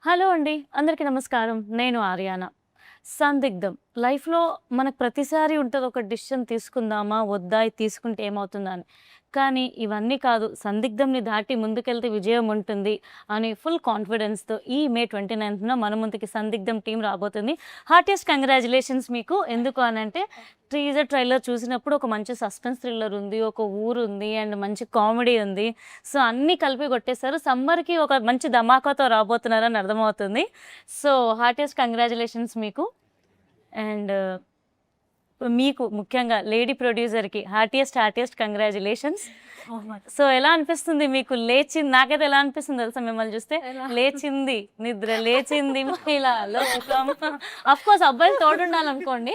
Hello అండి. అందరికీ నమస్కారం. నేను ఆర్యానా. సందిగ్ధం. లైఫ్‌లో మనకు ప్రతిసారి ఉంటది ఒక డిసిషన్ తీసుకుందామా? వద్దా? ఇది తీసుకుంటే ఏమవుతుందా అని. కానీ ఇవన్నీ కాదు. సందిగ్ధంని దాటి ముందుకెళ్తే విజయం ఉంటుంది అని ఫుల్ కాన్ఫిడెన్స్‌తో ఈ మే 29న మన ముందుకి సందిగ్ధం టీమ్ రాబోతుంది. హార్టియస్ట్ కంగ్రాచ్యులేషన్స్ మీకు. ఎందుకు అనంటే టీజర్, ట్రైలర్ చూసినప్పుడు ఒక మంచి సస్పెన్స్ థ్రిల్లర్ ఉంది. ఒక ఊరుంది అండ్ మంచి కామెడీ ఉంది. సో, అన్నీ కలిపి కొట్టేసారు. సమ్మర్‌కి ఒక మంచి ధమాకాతో రాబోతున్నారని అర్థమవుతుంది. సో, హార్టియస్ట్ కంగ్రాచ్యులేషన్స్ మీకు. అండ్ మీకు ముఖ్యంగా లేడీ ప్రొడ్యూసర్‌కి హార్టియస్ట్ కంగ్రాచ్యులేషన్స్. సో, ఎలా అనిపిస్తుంది మీకు? నాకైతే ఎలా అనిపిస్తుంది తెలుసా మిమ్మల్ని చూస్తే? లేచింది నిద్ర, లేచింది మహిళా లోకం. అఫ్‌కోర్స్ అబ్బాయిలు తోడుండాలనుకోండి.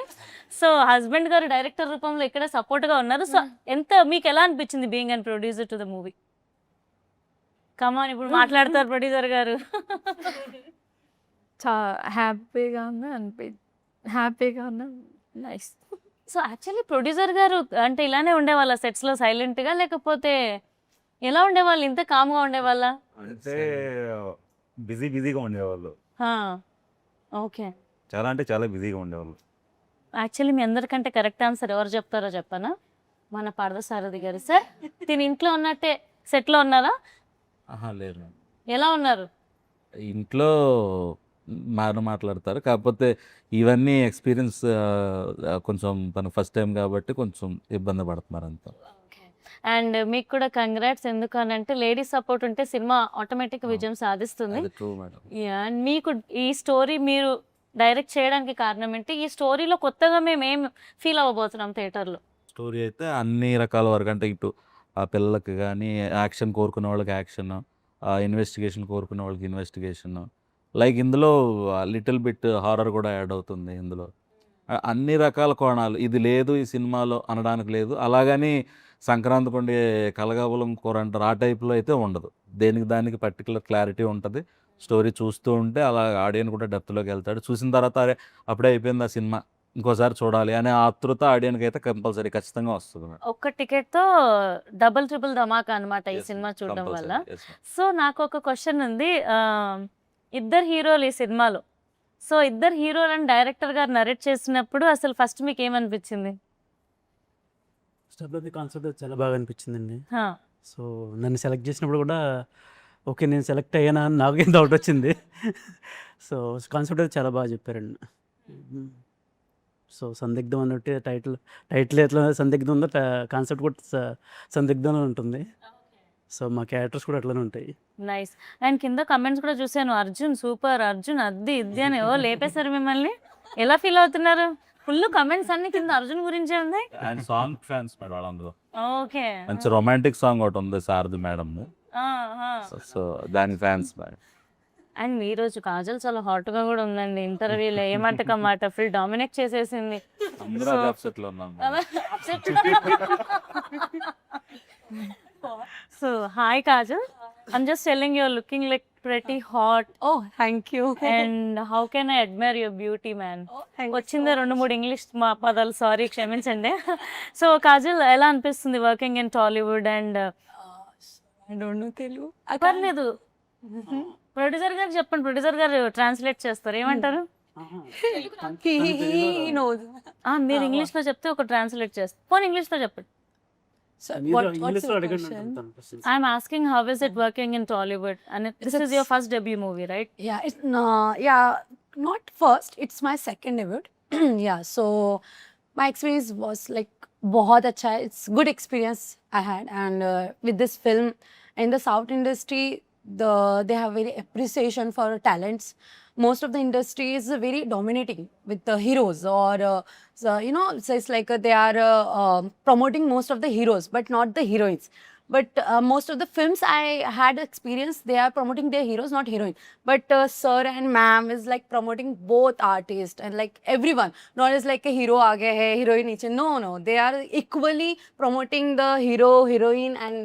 సో, హస్బెండ్ గారు డైరెక్టర్ రూపంలో ఇక్కడ సపోర్ట్‌గా ఉన్నారు. సో, మీకెలా అనిపించింది being and producer to the movie? Come on ఇప్పుడు మాట్లాడతారు ప్రొడ్యూసర్ గారు. చా హ్యాపీగా ఉన్న నైస్. సో, యాక్చువల్లీ ప్రొడ్యూసర్ గారు అంటే ఇలానే ఉండేవాళ్ళా సెట్స్‌లో సైలెంట్‌గా? లేకపోతే ఎలా ఉండేవాళ్ళు? ఇంత కామ్‌గా ఉండేవాళ్ళా? అంటే బిజీగా ఉండేవాళ్ళు. ఆ! ఓకే. చాలా అంటే చాలా బిజీగా ఉండేవాళ్ళు. యాక్చువల్లీ మీ అందరికంటే కరెక్ట్ ఆన్సర్ ఎవరు చెప్తారో చెప్పనా? మన పార్థసారథి గారు. సార్, తిను ఇంట్లో ఉన్నట్టే సెట్‌లో ఉన్నారా? లేరు. ఎలా ఉన్నారు? ఇంట్లో మాట్లాడతారు. కాకపోతే ఇవన్నీ ఎక్స్‌పీరియన్స్ కొంచెం తను ఫస్ట్ టైమ్ కాబట్టి కొంచెం ఇబ్బంది పడుతున్నారు అంతా. ఓకే. అండ్ మీకు కూడా కంగ్రాట్స్. ఎందుకనంటే లేడీస్ సపోర్ట్ ఉంటే సినిమా ఆటోమేటిక్‌గా విజయం సాధిస్తుంది. అది ట్రూ మేడం. యాహ్! అండ్ మీకు ఈ స్టోరీ మీరు డైరెక్ట్ చేయడానికి కారణం ఏంటి? ఈ స్టోరీలో కొత్తగా మేమేం ఫీల్ అవ్వబోతున్నాం థియేటర్‌లో? స్టోరీ అయితే అన్ని రకాల వరకు అంటే ఇటు ఆ పిల్లలకి గానీ, యాక్షన్ కోరుకునే వాళ్ళకి యాక్షన్, ఇన్వెస్టిగేషన్ కోరుకునే వాళ్ళకి ఇన్వెస్టిగేషన్. లైక్ ఇందులో లిటిల్ బిట్ హారర్ కూడా యాడ్ అవుతుంది ఇందులో. అన్ని రకాల కోణాలు ఇది లేదు ఈ సినిమాలో అనడానికి లేదు. అలాగని సంక్రాంతికి వండే కలగవలం కూర అంటారు ఆ టైప్‌లో అయితే ఉండదు. దేనికి దానికి పర్టిక్యులర్ క్లారిటీ ఉంటది. స్టోరీ చూస్తూ ఉంటే అలా ఆడియన్స్ కూడా డెప్త్‌లోకి వెళ్తాడు. చూసిన తర్వాత అరే! అప్పుడే అయిపోయింది ఆ సినిమా. ఇంకోసారి చూడాలి అనే ఆతృత ఆడియన్‌కి అయితే కంపల్సరీ ఖచ్చితంగా వస్తది మేడం. ఒక్క టికెట్‌తో డబుల్, ట్రిపుల్ ధమాకా అన్నమాట ఈ యెస్ సినిమా మేడం. చూడడం వల్ల. కంపల్సరీ. Yes madam. సో, నాకొక క్వెషన్ ఉంది. ఇద్దరు హీరోలు ఈ సినిమాలో. సో, ఇద్దరు హీరోలని డైరెక్టర్ గారు నరేట్ చేసినప్పుడు అసలు ఫస్ట్ మీకేమనిపించింది? ఫస్ట్ ఆఫ్ ది కాన్సెప్ట్ చాలా బాగా అనిపించిందండి. ఆ! సో, నన్ను సెలెక్ట్ చేసినప్పుడు కూడా ఓకే. నేను సెలెక్ట్ అయ్యానా అని నాకే డౌట్ వచ్చింది. సో, కాన్సెప్ట్ అయితే చాలా బాగా చెప్పారండి. సో, సందిగ్ధం అన్నట్టే టైటిల్ ఎట్లా సందిగ్ధం ఉందో కాన్సెప్ట్ కూడా సందిగ్ధంలో ఉంటుంది. సో, మా క్యారెక్టర్స్ కూడా అట్లనే ఉంటాయి. నైస్. అండ్ కింద కామెంట్స్ కూడా చూసాను. అర్జున్ సూపర్, అర్జున్ అది ఇది అని లేపేశారు మిమ్మల్ని. ఎలా ఫీల్ అవుతున్నారు? ఫుల్ కామెంట్స్ అన్ని కింద అర్జున్ గురించే ఉన్నాయి. అండ్ సాంగ్ ఫ్యాన్స్ మేడం వాళ్ళందరూ. ఓకే. మంచి రొమాంటిక్ సాంగ్ ఒకటి ఉంది సారథి మేడంది. ఆ! ఆ! సో దాని ఫ్యాన్స్ మేడం. అండ్ ఈరోజు కాజల్ చాలా హాట్‌గా కూడా ఉందండి. ఇంటర్వ్యూలో ఏ మాటకి ఆ మాట ఫుల్ డామినేట్ చేసేసింది. అందరూ అదే అప్సెట్‌లో ఉన్నాం madam. So, hi Kajal. I'm just telling you're looking like pretty hot Oh, thank you. and how can I admire your beauty man? Thank you వచ్చిందే so 2, 3 ఇంగ్లీష్ పదాలు సారీ క్షమించండి. సో, కాజల్ ఎలా అనిపిస్తుంది working in Tollywood and I don't know Telugu. పర్లేదు. Producer గారికి చెప్పండి. Producer గారు translate చేస్తారు. ఏమంటారు? He knows. మీరు ఇంగ్లీష్‌లో చెప్తే ఒక ట్రాన్స్‌లేట్ చేస్తారు. పోనీ ఇంగ్లీష్‌లో చెప్పండి. So, మీరు what's ఇంగ్లీష్లో your అడగండి question? అంటాను questions. I'm asking how is it working in Tollywood? And this is your first debut movie, right? Yeah, it's not first. It's my second debut. Yeah, so my experience was like बहुत अच्छा है. It's good experience I had, and with this film in the South industry, they have very appreciation for talents. Most of the industry is very dominating with the heroes, or so, so it's like they are promoting most of the heroes, but not the heroines. But most of the films I had experience, they are promoting their heroes, not heroine. But sir and ma'am is like promoting both artists and like everyone. Not as like a hero aage hai, heroine niche. No, they are equally promoting the hero, heroine, and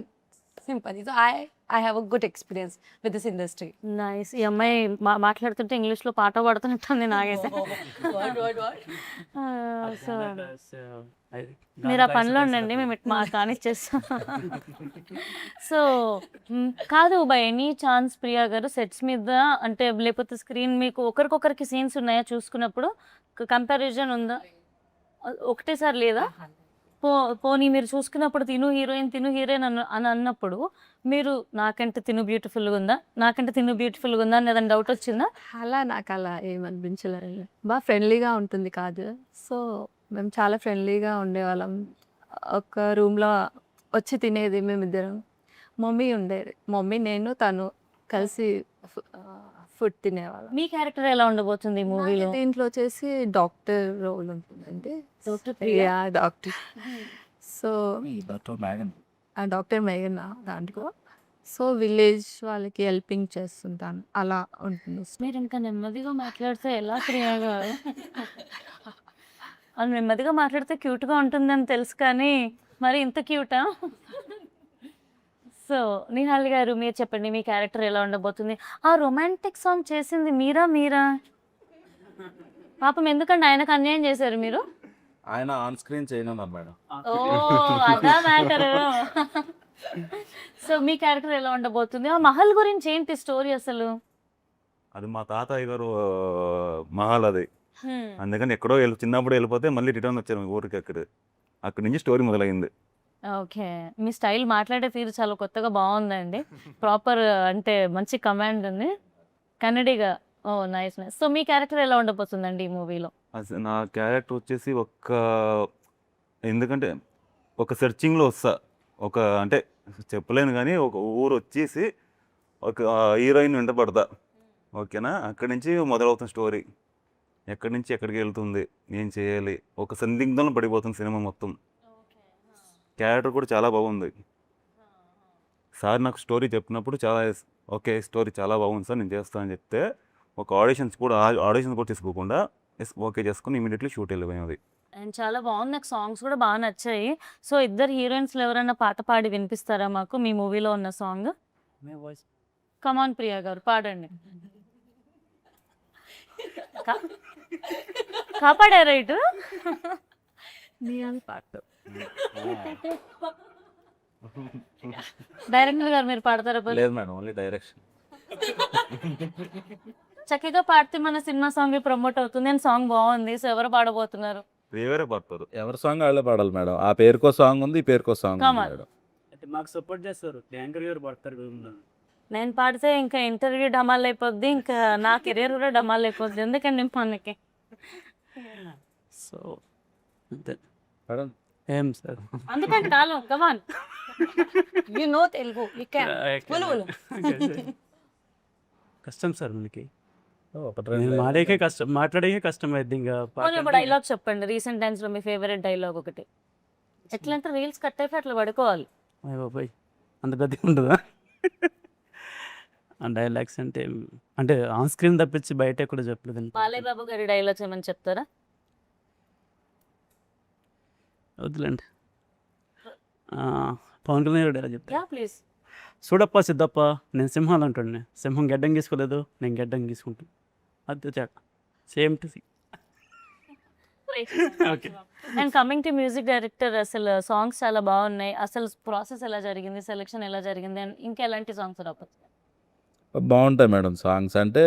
Simple. So I have a good experience with this industry. Nice. ఈ అమ్మాయి మాట్లాడుతుంటే ఇంగ్లీష్లో పాట పాడుతున్నట్టుంది నాకైతే. So మీరు ఆ పనిలో ఉండండి, మేము ఇటు కానిచ్చేస్తాం. సో కాదు, బై ఎనీ ఛాన్స్ ప్రియా గారు సెట్స్ మీద అంటే లేకపోతే స్క్రీన్ మీకు ఒకరికొకరికి సీన్స్ ఉన్నాయా చూసుకున్నప్పుడు? కంపారిజన్ ఉందా? ఒకటేసారి లేదా? పోనీ మీరు చూసుకున్నప్పుడు తిను హీరోయిన్ అని అన్నప్పుడు మీరు నాకంటే తిను బ్యూటిఫుల్గా ఉందా, నాకంటే తిను బ్యూటిఫుల్గా ఉందా అని ఏదైనా డౌట్ వచ్చిందా? అలా నాకు అలా ఏమనిపించలేదు. బాగా ఫ్రెండ్లీగా ఉంటుంది కాదు. సో మేము చాలా ఫ్రెండ్లీగా ఉండేవాళ్ళం. ఒక రూమ్లో వచ్చి తినేది మేమిద్దరం. మమ్మీ ఉండేది, మమ్మీ నేను తను కలిసి ఫుడ్ తినేవాళ్ళం. మీ క్యారెక్టర్ ఎలా ఉండబోతుంది ఈ మూవీలో? దీంట్లో వచ్చేసి డాక్టర్ రోల్ ఉంటుందండి. డాక్టర్. సో డాక్టర్ మేఘన దాంట్లో. సో విలేజ్ వాళ్ళకి హెల్పింగ్ చేస్తుంటాను, అలా ఉంటుంది. మీరు ఇంకా నెమ్మదిగా మాట్లాడితే ఎలా ప్రియా గారు? అది నెమ్మదిగా మాట్లాడితే క్యూట్గా ఉంటుందని తెలుసు, కానీ మరి ఇంత క్యూటా? సో నిహాల్ గారు మీరు చెప్పండి, మీ క్యారెక్టర్ ఎలా ఉండబోతుంది? ఆ రొమాంటిక్ సాంగ్ చేసింది మీరా? పాపం ఎందుకంటే ఆయనకు అన్యాయం చేశారు మీరు? ఆయన ఆన్ స్క్రీన్ చేయనున్నారు మేడం. ఓ అదా మ్యాటర్. సో మీ క్యారెక్టర్ ఎలా ఉండబోతుంది? ఆ మహల్ గురించి ఏంటి స్టోరీ అసలు? అది మా తాతయ్య గారు మహల్ అది. అందుకని ఎక్కడో చిన్నప్పుడు వెళ్ళిపోతే మళ్ళీ రిటర్న్ వచ్చారు ఊరికి. అక్కడి నుంచి స్టోరీ మొదలైంది. ఓకే, మీ స్టైల్ మాట్లాడే తీరు చాలా కొత్తగా బాగుందండి. ప్రాపర్ అంటే మంచి కమాండ్ ఉంది, కన్నడిగా. ఓ నైస్. సో మీ క్యారెక్టర్ ఎలా ఉండబోతుందండి ఈ మూవీలో? నా క్యారెక్టర్ వచ్చేసి ఎందుకంటే ఒక సెర్చింగ్లో వస్తా, అంటే చెప్పలేను కానీ ఒక ఊరు వచ్చేసి ఒక హీరోయిన్ వెంట పడతా. ఓకేనా, అక్కడి నుంచి మొదలవుతుంది స్టోరీ. ఎక్కడి నుంచి ఎక్కడికి వెళ్తుంది, ఏం చేయాలి, ఒక సందిగ్ధంలో పడిపోతుంది సినిమా మొత్తం. క్యారెక్టర్ కూడా చాలా బాగుంది. సార్ నాకు స్టోరీ చెప్పినప్పుడు చాలా ఓకే స్టోరీ చాలా బాగుంది సార్, నేను చేస్తానని చెప్తే ఒక ఆడిషన్స్ కూడా తీసుకోకుండా ఓకే చేసుకుని ఇమీడియట్లీ షూట్ వెళ్ళిపోయింది. అండ్ చాలా బాగుంది, నాకు సాంగ్స్ కూడా బాగా నచ్చాయి. సో ఇద్దరు హీరోయిన్స్లో ఎవరైనా పాట పాడి వినిపిస్తారా మాకు మీ మూవీలో ఉన్న సాంగ్? కమాన్ ప్రియా గారు పాడండి. కాపాడారా ఇటు? డైరెక్టర్ గారు మీరు పాడతారా? లేదు మేడం, ఓన్లీ డైరెక్షన్. చక్కగా పాడితే మన సినిమా సాంగ్ ప్రమోట్ అవుతుంది. అండ్ సాంగ్ బాగుంది. సో ఎవరు పాడబోతున్నారు? వేరే పడతారు, ఎవరి సాంగ్ వాళ్ళే పాడాలి మేడం. ఆ పేరుకో సాంగ్ ఉంది, ఈ పేరుకో సాంగ్ ఉంది Come on. మేడం. అంటే మాకు సపోర్ట్ చేస్తారు, యాంకర్ గారు పడతారు. నేను పాడితే ఇంకా ఇంటర్వ్యూ డమాల్ అయిపోద్ది, ఇంకా నా కెరీర్ కూడా డమాల్ అయిపోద్ది. ఎందుకండి మనకి? సో అంతే మేడం ఏం సార్. అందుకని కాలం కమాన్. You know Telugu, you can. Vulu. కష్టం సార్ మనకి, ఒకటి నేను రెండు మాట్లాడే కష్టం అయింది. ఇంకా డైలాగ్ చెప్పండి, రీసెంట్ టైమ్స్ లో మీ ఫేవరెట్ డైలాగ్ ఒకటి. ఎట్లా అంటే రీల్స్ కట్ అయిపోయి అట్లా పడుకోవాలి. అయ్య బాబాయ్, అంత గతి ఉంటుందా? డైలాగ్స్ అంటే ఆన్ స్క్రీన్ తప్పించి బయట కూడా చెప్పలేదు. బాలయ్య బాబు గారి డైలాగ్స్ ఏమని చెప్తారా? వద్దులేండి. పవన్ కళ్యాణ్ గారు డైలాగ్ చెప్తా. Yeah please. చూడప్ప సిద్ధప్ప, నేను సింహాలు అంటుండే, సింహం గడ్డం గీసుకోలేదు, నేను గడ్డం గీసుకుంటాను. అది same to okay. And coming to music director, అసలు సాంగ్స్ చాలా బాగున్నాయి. అసలు ప్రాసెస్ ఎలా జరిగింది, సెలెక్షన్ ఎలా జరిగింది, అండ్ ఇంకా ఎలాంటి సాంగ్స్ రావచ్చు? బాగుంటాయి మేడం సాంగ్స్. అంటే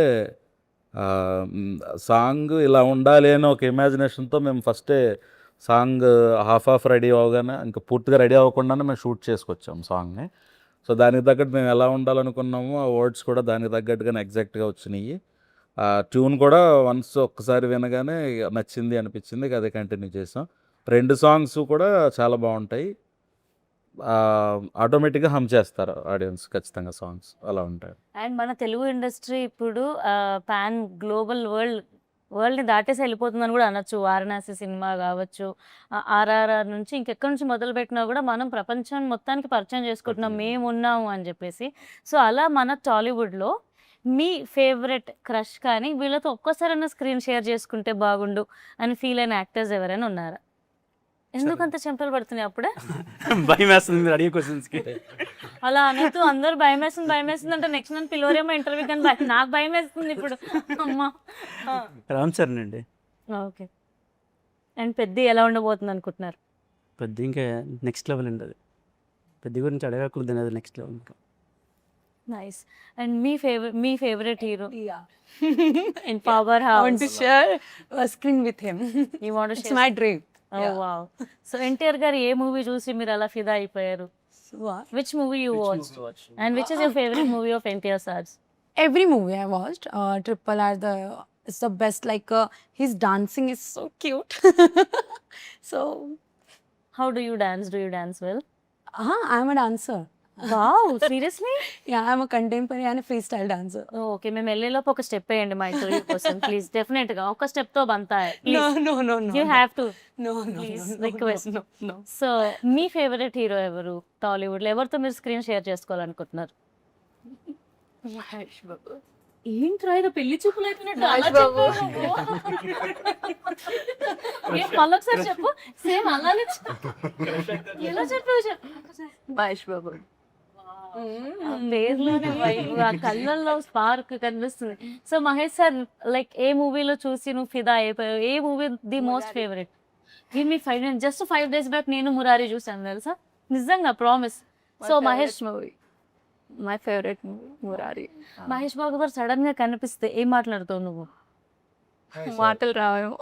సాంగ్ ఇలా ఉండాలి అని ఒక ఇమాజినేషన్తో మేము ఫస్టే సాంగ్ హాఫ్ రెడీ అవగానే ఇంకా పూర్తిగా రెడీ అవ్వకుండానే మేము షూట్ చేసుకొచ్చాము సాంగ్ని. సో దానికి తగ్గట్టు మేము ఎలా ఉండాలనుకున్నామో ఆ వర్డ్స్ కూడా దానికి తగ్గట్టుగానే ఎగ్జాక్ట్గా వచ్చినాయి. ట్యూన్ కూడా ఒక్కసారి వినగానే నచ్చింది అనిపించింది, అదే కంటిన్యూ చేసాం. 2 సాంగ్స్ కూడా చాలా బాగుంటాయి. ఆటోమేటిక్గా హమ్ చేస్తారు ఆడియన్స్ ఖచ్చితంగా సాంగ్స్ అలా ఉంటాయి. అండ్ మన తెలుగు ఇండస్ట్రీ ఇప్పుడు పాన్ గ్లోబల్ వరల్డ్ని దాటేసి వెళ్ళిపోతుందని కూడా అనొచ్చు. వారణాసి సినిమా కావచ్చు, ఆర్ఆర్ఆర్ నుంచి ఇంకెక్కడి నుంచి మొదలుపెట్టినా కూడా మనం ప్రపంచం మొత్తానికి పరిచయం చేసుకుంటున్నాం మేము ఉన్నాము అని చెప్పేసి. సో అలా మన టాలీవుడ్లో మీ ఫేవరెట్ క్రష్ కానీ వీళ్ళతో ఒక్కసారైనా స్క్రీన్ షేర్ చేసుకుంటే బాగుండు అని ఫీల్ అయిన యాక్టర్స్ ఎవరైనా ఉన్నారా? ఎందుకంత చెంపలు పడుతున్నాయి అప్పుడే? భయం వేస్తుంది మీరు అడిగే క్వశ్చన్స్కి. అలా అనొద్దు. అందరూ భయం వేస్తుంది అంటే నెక్స్ట్ నన్ను పిలవరేమో ఇంటర్వ్యూ కానీ నాకు భయం వేస్తుంది ఇప్పుడు. అమ్మా! రామ్ చరణ్ అండి. ఓకే. అండ్ పెద్ద ఎలా ఉండబోతుంది అనుకుంటున్నారు? పెద్ద ఇంకా నెక్స్ట్ లెవెల్ అండి అది. పెద్ద గురించి అడగకూడదు అది నెక్స్ట్ లెవెల్ ఇంకా. నైస్. అండ్ మీ favourite hero? Yeah. In power I want to హౌస్. share a screen with him. You want to It's share? my dream. Oh wow. So NTR గారు ఏ మూవీ చూసి మీరు అలా ఫిదా అయిపోయారు? So, what? Which movie you watch? And which is your favourite movie of NTR sirs? Every movie I watched, Triple R, it's the best. Like his dancing is so cute. So, how do you dance? Do you dance well? I'm a dancer. Wow, seriously? Yeah, I'm a contemporary and a freestyle dancer. Okay, మేము వెళ్ళేలోపు ఒక step వేయండి మా interview కోసం please. Definite గా ఒక step తో బంతాయి No, no, no, no. You have to No, no, please no, no, request. no, no. So మీ favourite hero ఎవరు టాలీవుడ్ లో? ఎవరితో మీరు స్క్రీన్ షేర్ చేసుకోవాలనుకుంటున్నారు? Mahesh Babu. ఏంట్రా ఇది పెళ్లి చూపులు అయిపోయినట్టు అలా మహేష్ బాబు. చెప్పావు? ఏం మళ్ళీ ఒకసారి చెప్పు. సేమ్ అలానే ఎలా చెప్పావు చెప్పు. మహేష్ బాబు. ఆ పేర్లోనే vibe, ఆ కళ్ళల్లో స్పార్క్ కనిపిస్తుంది. సో మహేష్ సార్ లైక్ ఏ మూవీలో చూసి నువ్వు ఫిదా అయిపోయావు? ఏ movie the most favourite? Give me 5 minutes. Just 5 days back నేను మురారి చూసాను తెలుసా, నిజంగా promise. So Mahesh movie, my favourite movie Murari. Mahesh Babu garu sudden గా కనిపిస్తే ఏం మాట్లాడుతావు నువ్వు? మాటలు రావేమో.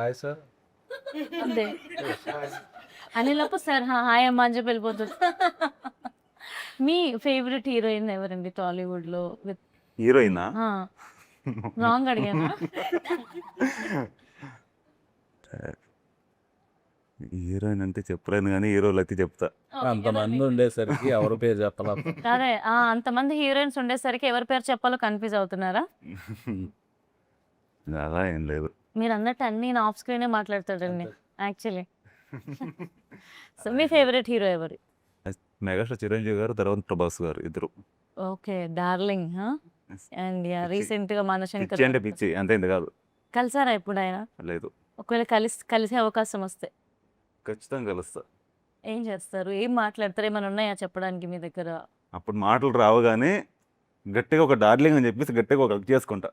Hi sir. అంతే అని లోపు సార్ హాయ్ అమ్మ అని చెప్పి వెళ్ళిపోతుంది. మీ ఫేవరెట్ హీరోయిన్ ఎవరండి టాలీవుడ్ లో? విత్ హీరోయినా? రాంగ్ అడిగాను. హీరోయిన్ అంటే చెప్పలేను కానీ హీరోలు అయితే చెప్తా. అంతమంది ఉండేసరికి ఎవరి పేరు చెప్పాలా? అదే అంతమంది హీరోయిన్స్ ఉండేసరికి ఎవరి పేరు చెప్పాలో కన్ఫ్యూజ్ అవుతున్నారా? అలా ఏం లేదు. మీరు అన్నట్టు అన్ని నా ఆఫ్ స్క్రీనే మాట్లాడతాడండి యాక్చువల్లీ. సో మీ ఫేవరెట్ హీరో ఎవరు? మెగాస్టార్ చిరంజీవి గారు, తర్వాత ప్రభాస్ గారు, ఇద్దరు. Okay, darling. అండ్ రీసెంట్ గా మనశంకర్ పిచ్చి అంటే పిచ్చి, అంతే ఇంత కాదు. కలిసారా ఎప్పుడైనా? లేదు. ఒకవేళ కలిసే అవకాశం వస్తే ఖచ్చితంగా కలుస్తా. ఏం చేస్తారు? ఏం మాట్లాడతారు? ఏమైనా ఉన్నాయా చెప్పడానికి మీ దగ్గర? అప్పుడు మాటలు రావు కానీ గట్టిగా ఒక డార్లింగ్ అని చెప్పేసి గట్టిగా ఒక హగ్ చేసుకుంటా.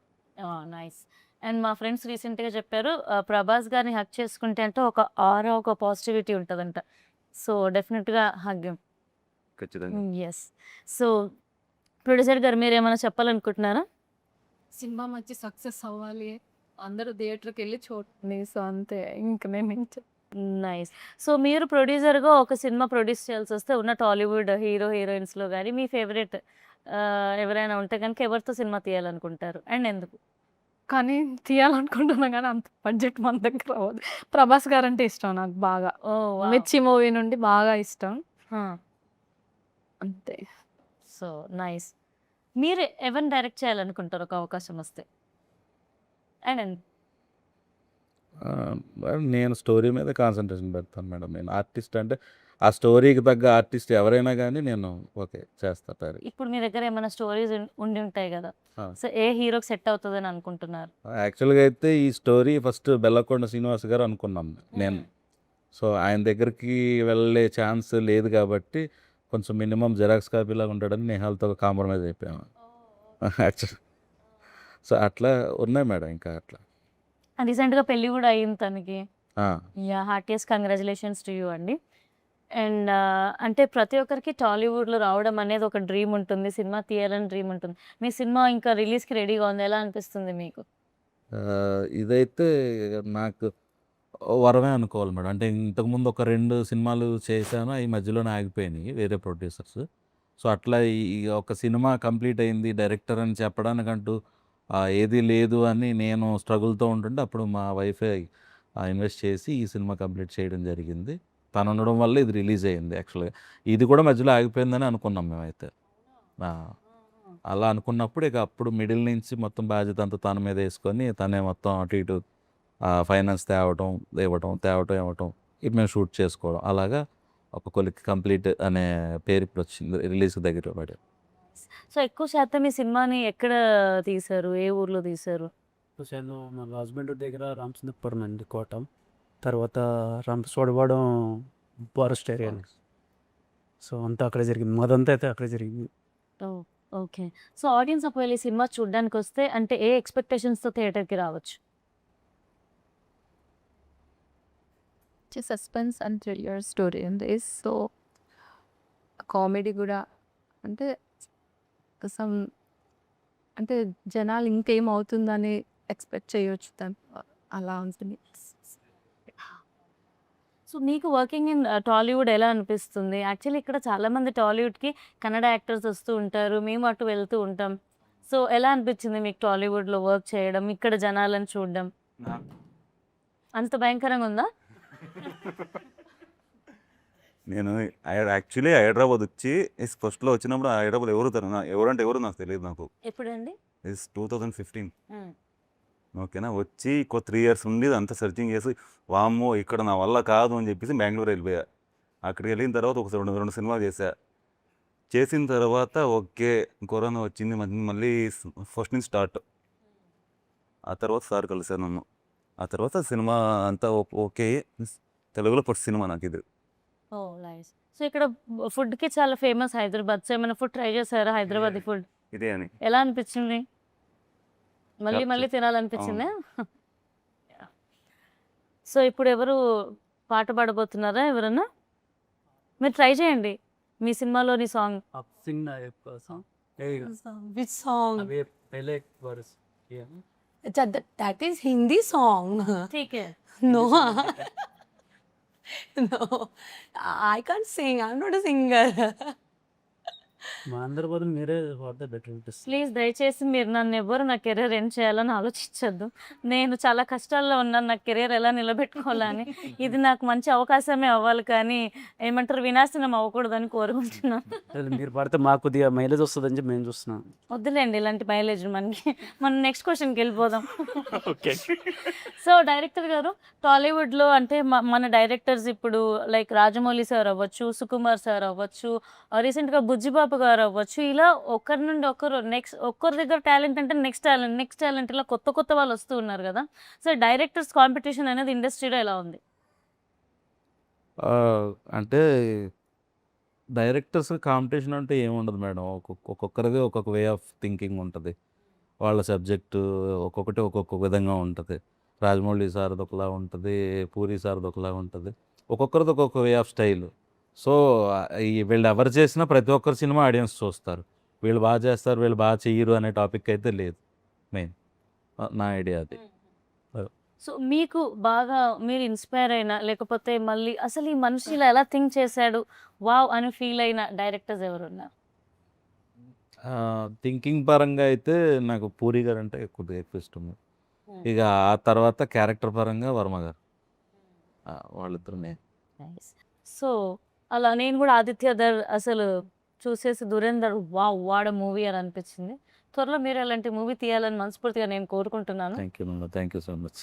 నైస్. అండ్ మా ఫ్రెండ్స్ రీసెంట్గా చెప్పారు ప్రభాస్ గారిని హగ్ చేసుకుంటే అంటే ఒక ఆరా, ఒక పాజిటివిటీ ఉంటుందంట. సో డెఫినెట్గా హగ్. ఖచ్చితంగా. ఎస్. సో ప్రొడ్యూసర్ గారు మీరు ఏమైనా చెప్పాలనుకుంటున్నారా? సినిమా మంచి సక్సెస్ అవ్వాలి, అందరూ థియేటర్కి వెళ్ళి చూడండి. సో అంతే, ఇంకా మేము నైస్. సో మీరు ప్రొడ్యూసర్గా ఒక సినిమా ప్రొడ్యూస్ చేయాల్సి వస్తే ఉన్న టాలీవుడ్ హీరోయిన్స్లో కానీ మీ ఫేవరెట్ ఎవరైనా ఉంటే కనుక ఎవరితో సినిమా తీయాలనుకుంటారు అండ్ ఎందుకు? కానీ తీయాలనుకుంటున్నాం కానీ అంత బడ్జెట్ మన దగ్గర అవ్వదు. ప్రభాస్ గారు అంటే ఇష్టం నాకు బాగా. ఓ మిర్చి మూవీ నుండి బాగా ఇష్టం అంతే. So nice. మీరు ఎవరిని డైరెక్ట్ చేయాలనుకుంటారు ఒక అవకాశం వస్తే అండ్ నేను స్టోరీ మీద కాన్సన్ట్రేషన్ పెడతాను మేడం. నేను ఆర్టిస్ట్ అంటే ఆ స్టోరీకి తగ్గ ఆర్టిస్ట్ ఎవరైనా కానీ నేను ఓకే చేస్తా. ఇప్పుడు మీ దగ్గర ఏమైనా స్టోరీస్ ఉండి ఉంటాయి కదా, సో ఏ హీరోకి సెట్ అవుతుందని అనుకుంటున్నారు? యాక్చువల్గా అయితే ఈ స్టోరీ ఫస్ట్ బెల్లకొండ శ్రీనివాస్ గారు అనుకున్నాం నేను. సో ఆయన దగ్గరికి వెళ్ళే ఛాన్స్ లేదు కాబట్టి కొంచెం మినిమం జెరాక్స్ కాపీలాగా ఉంటాడని నేహాల్తో కాంప్రమైజ్ అయిపోయాము యాక్చువల్. సో అట్లా ఉన్నాయి మేడం. ఇంకా అట్లా రీసెంట్గా పెళ్ళి కూడా అయ్యింది తనకి. ఆ, yeah, heartiest congratulations to you అండి. అండ్ అంటే ప్రతి ఒక్కరికి టాలీవుడ్లో రావడం అనేది ఒక డ్రీమ్ ఉంటుంది, సినిమా తీయాలని డ్రీమ్ ఉంటుంది. మీ సినిమా ఇంకా రిలీజ్కి రెడీగా ఉంది, ఎలా అనిపిస్తుంది మీకు? ఆ, ఇదైతే నాకు వరమే అనుకోవాలి మేడం. అంటే ఇంతకుముందు ఒక 2 సినిమాలు చేశాను, అవి మధ్యలోనే ఆగిపోయినాయి వేరే ప్రొడ్యూసర్స్. సో అట్లా ఈ ఒక సినిమా కంప్లీట్ అయింది డైరెక్టర్ అని చెప్పడానికంటూ ఏది లేదు అని నేను స్ట్రగుల్తో ఉంటుంటే అప్పుడు మా వైఫే ఇన్వెస్ట్ చేసి ఈ సినిమా కంప్లీట్ చేయడం జరిగింది. తను ఉండడం వల్ల ఇది రిలీజ్ అయ్యింది. యాక్చువల్గా ఇది కూడా మధ్యలో ఆగిపోయిందని అనుకున్నాం మేమైతే. అలా అనుకున్నప్పుడు ఇక అప్పుడు మిడిల్ నుంచి మొత్తం బాధ్యత అంతా తన మీద వేసుకొని తనే మొత్తం అటు ఇటు ఫైనాన్స్ తేవటం ఇవ్వటం ఇది మేము షూట్ చేసుకోవడం, అలాగా ఒక కొలిక్ కంప్లీట్ అనే పేరు ఇప్పుడు వచ్చింది, రిలీజ్ దగ్గర పడి. సో ఎక్కువ శాతం ఈ సినిమాని ఎక్కడ తీశారు, ఏ ఊర్లో తీశారు? మన హస్బెండ్ దగ్గర రామచంద్రపురం అండి, కోటం. తర్వాత రంపచోడవరం ఫారెస్ట్ ఏరియా. సో అంతా అక్కడే జరిగింది, మాదంతా అయితే అక్కడే జరిగింది. ఓకే. సో ఆడియన్స్ ఒకవేళ ఈ సినిమా చూడ్డానికి వస్తే అంటే ఏ ఎక్స్పెక్టేషన్స్తో థియేటర్కి రావచ్చు? సస్పెన్స్ అండ్ థ్రిల్లర్ స్టోరీ ఉంది. సో కామెడీ కూడా అంటే సమ్ అంటే జనాలు ఇంకేం అవుతుందని ఎక్స్పెక్ట్ చేయొచ్చు అలా ఉంటుంది. సో మీకు వర్కింగ్ ఇన్ టాలీవుడ్ ఎలా అనిపిస్తుంది? యాక్చువల్లీ ఇక్కడ చాలామంది టాలీవుడ్కి కన్నడ యాక్టర్స్ వస్తూ ఉంటారు, మేము అటు వెళ్తూ ఉంటాం. సో ఎలా అనిపించింది మీకు టాలీవుడ్లో వర్క్ చేయడం, ఇక్కడ జనాలను చూడడం? అంత భయంకరంగా ఉందా? నేను యాక్చువల్లీ హైదరాబాద్ వచ్చి ఫస్ట్లో వచ్చినప్పుడు హైదరాబాద్ ఎవరంటే ఎవరు నాకు తెలియదు. నాకు ఎప్పుడండి? 2015. ఓకేనా, వచ్చి 3 years ఉండి అంతా సెర్చింగ్ చేసి వామ్మో ఇక్కడ నా వల్ల కాదు అని చెప్పేసి బెంగళూరు వెళ్ళిపోయా. అక్కడికి వెళ్ళిన తర్వాత ఒక రెండు సినిమాలు చేసిన తర్వాత ఓకే కరోనా వచ్చింది, మళ్ళీ ఫస్ట్ నుంచి స్టార్ట్. ఆ తర్వాత సార్ కలిసాను నన్ను. ఆ తర్వాత సినిమా అంతా ఓకే, తెలుగులో ఫస్ట్ సినిమా నాకు ఇది. ఓ నైస్. సో ఇక్కడ ఫుడ్కి చాలా ఫేమస్ హైదరాబాద్. సో ఏమైనా ఫుడ్ ట్రై చేశారా హైదరాబాద్ ఫుడ్? ఇదే అని ఎలా అనిపించింది? మళ్ళీ మళ్ళీ తినాలనిపించిందా? సో ఇప్పుడు ఎవరు పాట పాడబోతున్నారా ఎవరన్నా? మీరు ట్రై చేయండి మీ సినిమాలోని సాంగ్. సింగ్ నా యొక్క సాంగ్ Which song? అవి పెళ్ళే వరస్. That is Hindi song. ఠీకే. No. No. I can't sing. I'm not a singer. మా అందరి బదులు మీరే వాడితే బెటర్ అనిపిస్తుంది. ప్లీజ్ దయచేసి మీరు నన్ను ఎవరు నా కెరీర్ ఏం చేయాలని ఆలోచించద్దు. నేను చాలా కష్టాల్లో ఉన్నాను, నా కెరీర్ ఎలా నిలబెట్టుకోవాలని. ఇది నాకు మంచి అవకాశమే అవ్వాలి కానీ ఏమంటారు వినాశనం అవ్వకూడదని కోరుకుంటున్నాను. మీరు పడితే మాకు కొద్దిగా మైలేజ్ వస్తుందని చెప్పి మేము చూస్తున్నాం. వద్దులేండి ఇలాంటి మైలేజ్ మనకి. మనం నెక్స్ట్ క్వశ్చన్కి వెళ్ళిపోదాం. ఓకే. సో డైరెక్టర్ గారు, టాలీవుడ్లో అంటే మన డైరెక్టర్స్ ఇప్పుడు లైక్ రాజమౌళి సార్ అవ్వచ్చు, సుకుమార్ సార్ అవ్వచ్చు, రీసెంట్గా బుజ్జిబాబు గారు అవ్వచ్చు, ఇలా ఒకరి నుండి ఒకరు ఒక్కరి దగ్గర టాలెంట్ అంటే నెక్స్ట్ టాలెంట్ ఇలా కొత్త వాళ్ళు వస్తూ ఉన్నారు కదా. సో డైరెక్టర్స్ కాంపిటీషన్ అనేది ఇండస్ట్రీలో ఎలా ఉంది? అంటే డైరెక్టర్స్ కాంపిటీషన్ అంటే ఏముండదు మేడం. ఒక్కొక్కరిది ఒక్కొక్క వే ఆఫ్ థింకింగ్ ఉంటుంది. వాళ్ళ సబ్జెక్టు ఒక్కొక్కటి ఒక్కొక్క విధంగా ఉంటుంది. రాజమౌళి సార్ది ఒకలా ఉంటుంది, పూరి సార్ది ఒకలా ఉంటుంది, ఒక్కొక్కరిది ఒక్కొక్క వే ఆఫ్ స్టైల్. సో వీళ్ళు ఎవరు చేసినా ప్రతి ఒక్కరి సినిమా ఆడియన్స్ చూస్తారు. వీళ్ళు బాగా చేస్తారు, వీళ్ళు బాగా చెయ్యరు అనే టాపిక్ అయితే లేదు. మెయిన్ నా ఐడియా అది. సో మీకు బాగా మీరు ఇన్స్పైర్ అయినా లేకపోతే మళ్ళీ అసలు ఈ మనిషి ఇలా ఎలా థింక్ చేశాడు వావ్ అని ఫీల్ అయిన డైరెక్టర్స్ ఎవరున్నారు? థింకింగ్ పరంగా అయితే నాకు పూరి గారు అంటే కొద్దిగా ఎక్కువ ఇష్టం. ఇక ఆ తర్వాత క్యారెక్టర్ పరంగా వర్మ గారు, వాళ్ళిద్దరునే. సో అలా నేను కూడా ఆదిత్యధర్ అసలు చూసేసి దురేందర్ వావ్ వాడ మూవీ అని అనిపించింది. త్వరలో మీరు అలాంటి మూవీ తీయాలని మనస్ఫూర్తిగా నేను కోరుకుంటున్నాను. Thank you so much.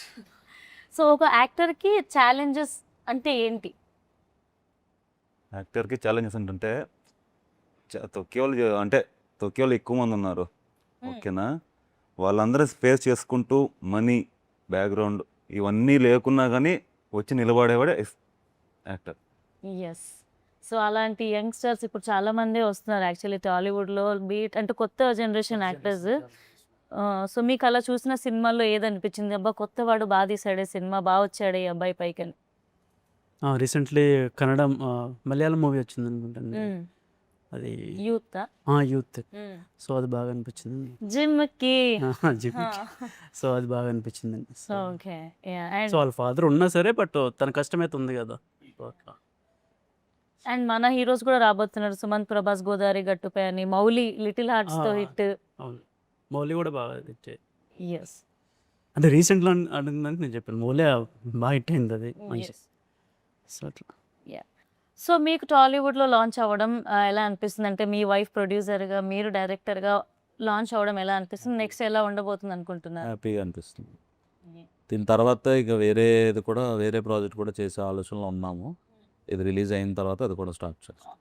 So ఒక యాక్టర్కి ఛాలెంజెస్ అంటే ఏంటి? యాక్టర్కి ఛాలెంజెస్ ఏంటంటే తొక్కే వాళ్ళు ఎక్కువ మంది ఉన్నారు. ఓకేనా, వాళ్ళందరూ స్పేస్ చేసుకుంటూ మనీ బ్యాక్గ్రౌండ్ ఇవన్నీ లేకున్నా కానీ వచ్చి నిలబడేవాడే యాక్టర్. ఎస్. సో అలాంటి యంగ్స్టర్స్ ఇప్పుడు చాలా మంది వస్తున్నారు యాక్చువల్లీ టాలీవుడ్లో బీట్ అంటే కొత్త జనరేషన్ యాక్టర్స్. సో మీకు అలా చూసిన సినిమాల్లో ఏదనిపించింది, అబ్బా కొత్తవాడు బాగా తీసాడే సినిమా, బాగా వచ్చాడు ఈ అబ్బాయి పైకి అని? రీసెంట్లీ కన్నడ మలయాళం మూవీ వచ్చింది అనుకుంటాను, అది యూత్. యూత్. సో అది బాగా అనిపించింది. జిమ్కి. సో అది బాగా అనిపించింది. ఓకే. సో వాళ్ళ ఫాదర్ ఉన్నా సరే బట్ తన కష్టమైతే ఉంది కదా. అండ్ మన హీరోస్ కూడా రాబోతున్నారు, సుమంత్ ప్రభాస్ గోదావరి గట్టుపై అని, మౌలి లిటిల్ హార్ట్స్తో హిట్. అవును, మౌలి కూడా బాగా హిట్. ఎస్. అంటే రీసెంట్లో అడిగినాక నేను చెప్పాను మౌలి బాగా హిట్ అయింది అది మంచి. సో అట్లా. సో మీకు టాలీవుడ్లో లాంచ్ అవ్వడం ఎలా అనిపిస్తుంది? అంటే మీ వైఫ్ ప్రొడ్యూసర్గా మీరు డైరెక్టర్గా లాంచ్ అవ్వడం ఎలా అనిపిస్తుంది? నెక్స్ట్ ఎలా ఉండబోతుంది అనుకుంటున్నారు? హ్యాపీగా అనిపిస్తుంది. దీని తర్వాత ఇక వేరే ప్రాజెక్ట్ కూడా చేసే ఆలోచనలో ఉన్నాము. ఇది రిలీజ్ అయిన తర్వాత అది కూడా స్టార్ట్ చేస్తాం.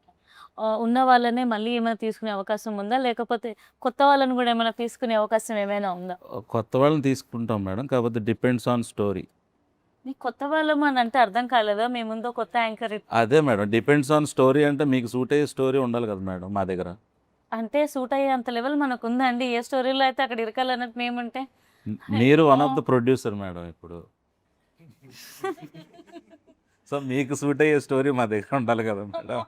ఉన్న వాళ్ళనే మళ్ళీ ఏమైనా తీసుకునే అవకాశం ఉందా, లేకపోతే కొత్త వాళ్ళని కూడా ఏమైనా తీసుకునే అవకాశం ఏమైనా ఉందా? కొత్త వాళ్ళని తీసుకుంటాం మేడం, కాకపోతే డిపెండ్స్ ఆన్ స్టోరీ. నీకు కొత్త వాళ్ళం అని అంటే అర్థం కాలేదా మీ ముందు కొత్త యాంకర్ అదే మేడం, డిపెండ్స్ ఆన్ స్టోరీ. అంటే మీకు సూట్ అయ్యే స్టోరీ ఉండాలి కదా మేడం మా దగ్గర. అంటే సూట్ అయ్యే అంత లెవెల్ మనకు ఉందండి. ఏ స్టోరీలో అయితే అక్కడ ఇరకాలన్నట్టు మేముంటే మీరు one of the producer madam ఇప్పుడు. సో మీకు సూట్ అయ్యే స్టోరీ మా దగ్గర ఉండాలి కదా మేడం.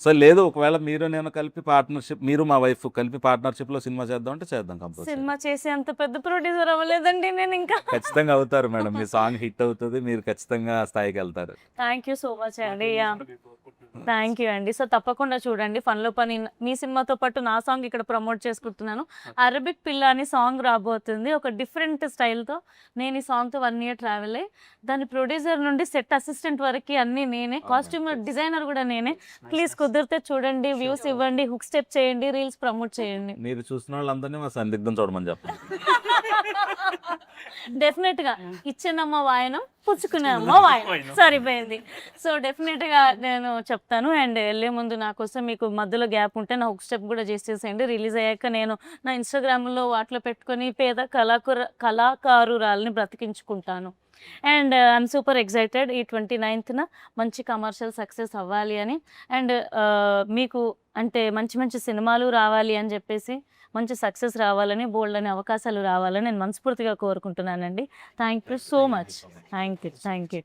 సో లేదు, ఒకవేళ మీరు నేను కలిపి పార్ట్నర్షిప్, మీరు మా వైఫ్ కలిపి పార్ట్నర్షిప్లో సినిమా చేద్దాం అంటే చేద్దాం కంపల్సరీ. సినిమా చేసే అంత పెద్ద ప్రొడ్యూసర్ అవ్వలేదండి నేను ఇంకా. ఖచ్చితంగా అవుతారు మేడం, మీ సాంగ్ హిట్ అవుతుంది, మీరు ఖచ్చితంగా ఆ స్థాయికి వెళ్తారు. థ్యాంక్ యూ సో మచ్ అండి. థ్యాంక్ యూ అండి. సో తప్పకుండా చూడండి ఫన్లో పని. మీ సినిమాతో పాటు నా సాంగ్ ఇక్కడ ప్రమోట్ చేసుకుంటున్నాను. అరబిక్ పిల్ల అని సాంగ్ రాబోతుంది, ఒక డిఫరెంట్ స్టైల్తో. నేను ఈ సాంగ్తో 1 year ట్రావెల్ అయ్యి దాని ప్రొడ్యూసర్ నుండి సెట్ అసిస్టెంట్ వరకు అన్నీ నేనే, కాస్ట్యూమ్ డిజైనర్ కూడా నేనే. ప్లీజ్ కుదిరితే చూడండి, వ్యూస్ ఇవ్వండి, హుక్ స్టెప్ చేయండి, రీల్స్ ప్రమోట్ చేయండి. మీరు చూసిన వాళ్ళందరినీ మా సందిగ్ధం చూడమని చెప్పండి. డెఫినెట్గా ఇచ్చినమ్మ వాయనం పుచ్చుకునే అమ్మ వాయనం సరిపోయింది. సో డెఫినెట్గా నేను చెప్తాను. అండ్ వెళ్ళే ముందు నా కోసం మీకు మధ్యలో గ్యాప్ ఉంటే నా హుక్ స్టెప్ కూడా చేసేసేయండి. రిలీజ్ అయ్యాక నేను నా ఇన్స్టాగ్రామ్లో వాటిలో పెట్టుకొని పేద కళాకారురాలని బ్రతికించుకుంటాను. అండ్ ఐఎమ్ సూపర్ ఎక్సైటెడ్ ఈ 29th మంచి కమర్షియల్ సక్సెస్ అవ్వాలి అని. అండ్ మీకు అంటే మంచి మంచి సినిమాలు రావాలి అని చెప్పేసి, మంచి సక్సెస్ రావాలని, బోల్డ్ అనే అవకాశాలు రావాలని నేను మనస్ఫూర్తిగా కోరుకుంటున్నానండి. Thank you so much. Thank you.